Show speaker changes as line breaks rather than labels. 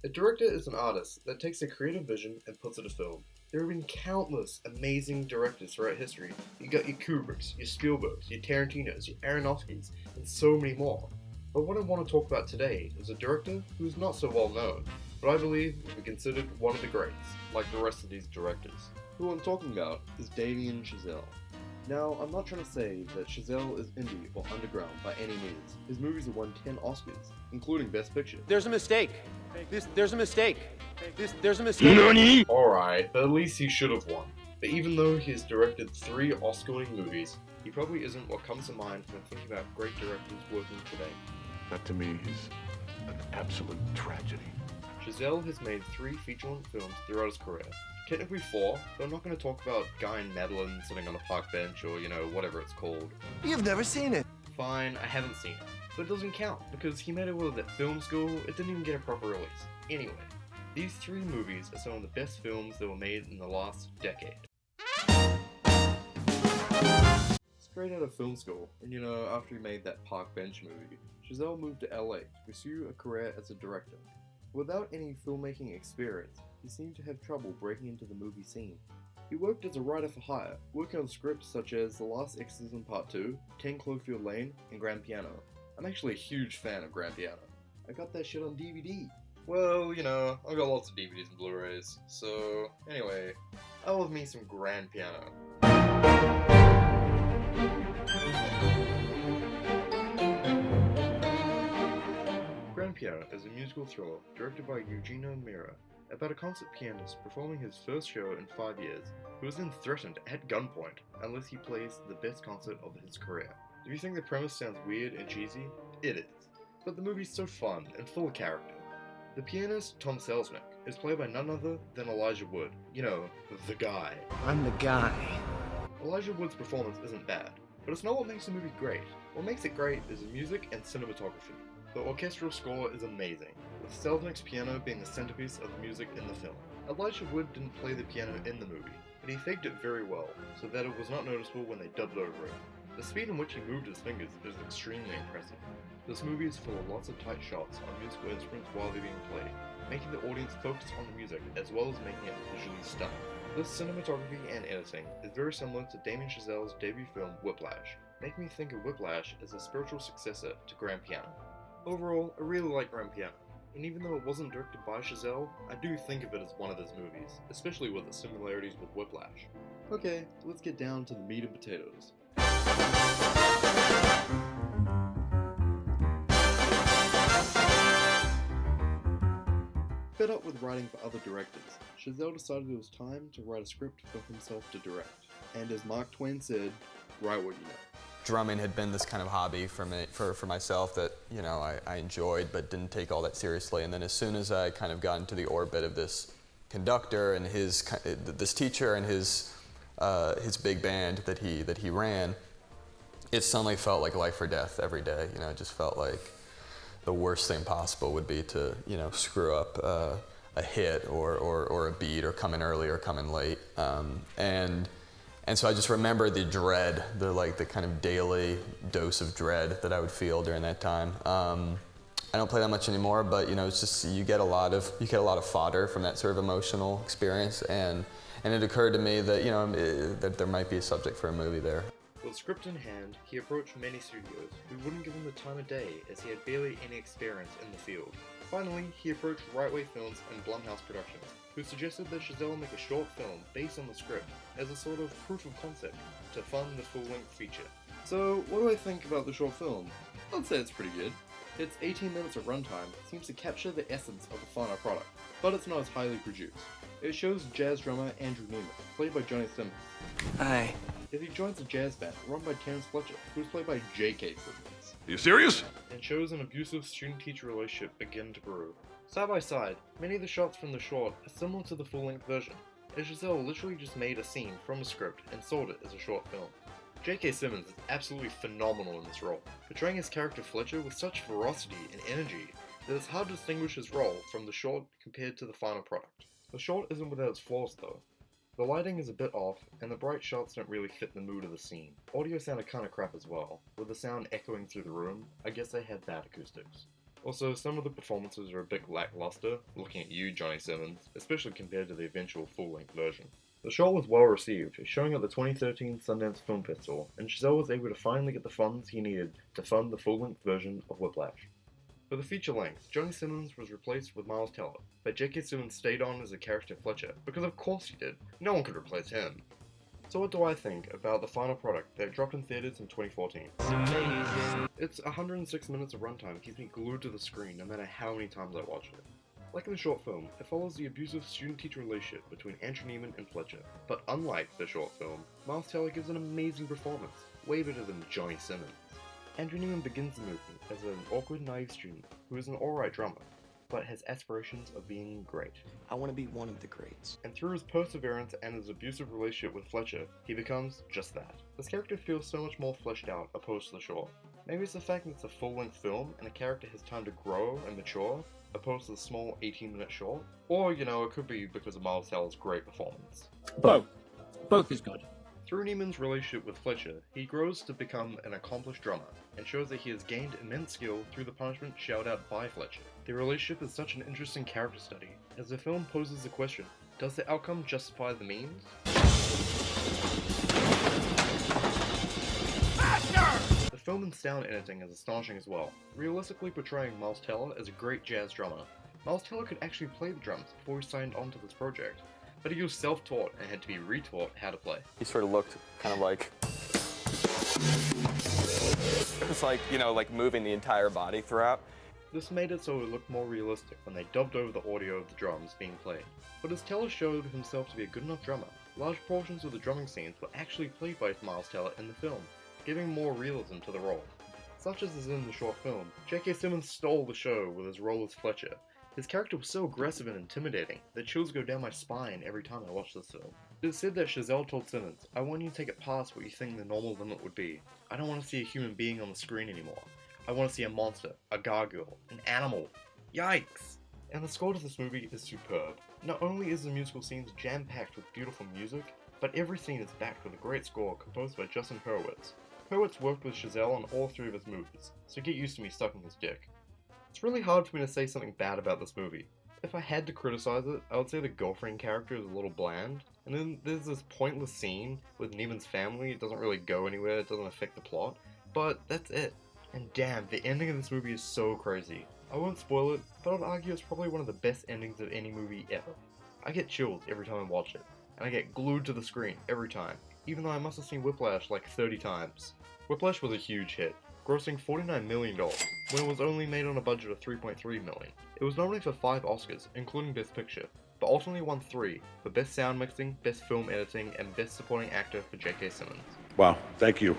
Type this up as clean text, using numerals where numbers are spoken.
A director is an artist that takes a creative vision and puts it to film. There have been countless amazing directors throughout history. You got your Kubricks, your Spielbergs, your Tarantinos, your Aronofskys, and so many more. But what I want to talk about today is a director who's not so well known, but I believe will be considered one of the greats, like the rest of these directors. Who I'm talking about is Damien Chazelle. Now, I'm not trying to say that Chazelle is indie or underground by any means. His movies have won 10 Oscars, including Best Picture.
There's a mistake. There's a mistake. There's a mistake.
NANI? Alright, but at least he should have won. But even though he has directed 3 Oscar-winning movies, he probably isn't what comes to mind when thinking about great directors working today.
That to me is an absolute tragedy.
Chazelle has made 3 feature-length films throughout his career. Technically 4, but I'm not going to talk about Guy and Madeline sitting on a park bench or, whatever it's called.
You've never seen it.
Fine, I haven't seen it. But it doesn't count, because he made it with at film school, it didn't even get a proper release. Anyway, these 3 movies are some of the best films that were made in the last decade. Straight out of film school, and after he made that park bench movie, Chazelle moved to LA to pursue a career as a director. Without any filmmaking experience, he seemed to have trouble breaking into the movie scene. He worked as a writer for hire, working on scripts such as The Last Exorcism Part 2, 10 Cloverfield Lane, and Grand Piano. I'm actually a huge fan of Grand Piano. I got that shit on DVD. Well, I've got lots of DVDs and Blu-rays, so anyway, I love me some Grand Piano. Grand Piano is a musical thriller directed by Eugenio Mira about a concert pianist performing his first show in 5 years who is then threatened at gunpoint unless he plays the best concert of his career. If you think the premise sounds weird and cheesy, it is. But the movie's so fun and full of character. The pianist, Tom Selznick, is played by none other than Elijah Wood. The guy.
I'm the guy.
Elijah Wood's performance isn't bad, but it's not what makes the movie great. What makes it great is the music and cinematography. The orchestral score is amazing, with Selznick's piano being the centerpiece of the music in the film. Elijah Wood didn't play the piano in the movie, but he faked it very well, so that it was not noticeable when they dubbed over it. The speed in which he moved his fingers is extremely impressive. This movie is full of lots of tight shots on musical instruments while they're being played, making the audience focus on the music as well as making it visually stunning. This cinematography and editing is very similar to Damien Chazelle's debut film Whiplash, making me think of Whiplash as a spiritual successor to Grand Piano. Overall, I really like Grand Piano, and even though it wasn't directed by Chazelle, I do think of it as one of his movies, especially with its similarities with Whiplash. Okay, let's get down to the meat and potatoes. Fed up with writing for other directors, Chazelle decided it was time to write a script for himself to direct. And as Mark Twain said, write what you know.
Drumming had been this kind of hobby for myself that I enjoyed but didn't take all that seriously. And then as soon as I kind of got into the orbit of this conductor and this teacher and his big band that he ran, it suddenly felt like life or death every day. It just felt like the worst thing possible would be to screw up a hit or a beat or come in early or come in late. And so I just remember the dread, the kind of daily dose of dread that I would feel during that time. I don't play that much anymore, but it's just you get a lot of fodder from that sort of emotional experience, and it occurred to me that that there might be a subject for a movie there.
With a script in hand, he approached many studios who wouldn't give him the time of day as he had barely any experience in the field. Finally, he approached Right Way Films and Blumhouse Productions, who suggested that Chazelle make a short film based on the script as a sort of proof of concept to fund the full-length feature. So, what do I think about the short film? I'd say it's pretty good. Its 18 minutes of runtime seems to capture the essence of the final product, but it's not as highly produced. It shows jazz drummer Andrew Neiman, played by Johnny Simmons.
Hi.
As he joins a jazz band run by Terrence Fletcher, who is played by J.K. Simmons.
Are you serious?
And shows an abusive student-teacher relationship begin to brew. Side by side, many of the shots from the short are similar to the full-length version, as Chazelle literally just made a scene from a script and sold it as a short film. J.K. Simmons is absolutely phenomenal in this role, portraying his character Fletcher with such ferocity and energy that it's hard to distinguish his role from the short compared to the final product. The short isn't without its flaws though. The lighting is a bit off, and the bright shots don't really fit the mood of the scene. Audio sounded kinda crap as well, with the sound echoing through the room. I guess they had bad acoustics. Also, some of the performances are a bit lackluster, looking at you, Johnny Simmons, especially compared to the eventual full-length version. The short was well received, showing at the 2013 Sundance Film Festival, and Chazelle was able to finally get the funds he needed to fund the full-length version of Whiplash. For the feature length, Johnny Simmons was replaced with Miles Teller, but J.K. Simmons stayed on as the character Fletcher, because of course he did. No one could replace him. So what do I think about the final product that dropped in theaters in 2014? It's 106 minutes of runtime, keeps me glued to the screen no matter how many times I watch it. Like in the short film, it follows the abusive student-teacher relationship between Andrew Neiman and Fletcher, but unlike the short film, Miles Teller gives an amazing performance, way better than Johnny Simmons. Andrew Neiman begins the movie as an awkward, naive student who is an alright drummer, but has aspirations of being great.
I want to be one of the greats.
And through his perseverance and his abusive relationship with Fletcher, he becomes just that. This character feels so much more fleshed out opposed to the short. Maybe it's the fact that it's a full-length film and the character has time to grow and mature, opposed to the small 18-minute short. Or, it could be because of Miles Teller's great performance.
Both is good.
Through Neiman's relationship with Fletcher, he grows to become an accomplished drummer, and shows that he has gained immense skill through the punishment shelled out by Fletcher. The relationship is such an interesting character study, as the film poses the question, does the outcome justify the means? The film and sound editing is astonishing as well, realistically portraying Miles Teller as a great jazz drummer. Miles Teller could actually play the drums before he signed on to this project, but he was self-taught and had to be retaught how to play.
He sort of looked kind of like, it's like, like moving the entire body throughout.
This made it so it looked more realistic when they dubbed over the audio of the drums being played. But as Teller showed himself to be a good enough drummer, large portions of the drumming scenes were actually played by Miles Teller in the film, giving more realism to the role. Such as is in the short film, J.K. Simmons stole the show with his role as Fletcher. His character was so aggressive and intimidating that chills go down my spine every time I watch this film. It is said that Chazelle told Simmons, I want you to take it past what you think the normal limit would be. I don't want to see a human being on the screen anymore. I want to see a monster, a gargoyle, an animal. Yikes! And the score to this movie is superb. Not only is the musical scenes jam-packed with beautiful music, but every scene is backed with a great score composed by Justin Hurwitz. Hurwitz worked with Chazelle on all three of his movies, so get used to me sucking his dick. It's really hard for me to say something bad about this movie. If I had to criticize it, I would say the girlfriend character is a little bland, and then there's this pointless scene with Neiman's family. It doesn't really go anywhere, it doesn't affect the plot, but that's it. And damn, the ending of this movie is so crazy. I won't spoil it, but I'd argue it's probably one of the best endings of any movie ever. I get chills every time I watch it, and I get glued to the screen every time, even though I must have seen Whiplash like 30 times. Whiplash was a huge hit, grossing $49 million, when it was only made on a budget of $3.3 million. It was nominated for 5 Oscars, including Best Picture, but ultimately won 3 for Best Sound Mixing, Best Film Editing, and Best Supporting Actor for J.K. Simmons.
Wow, thank you.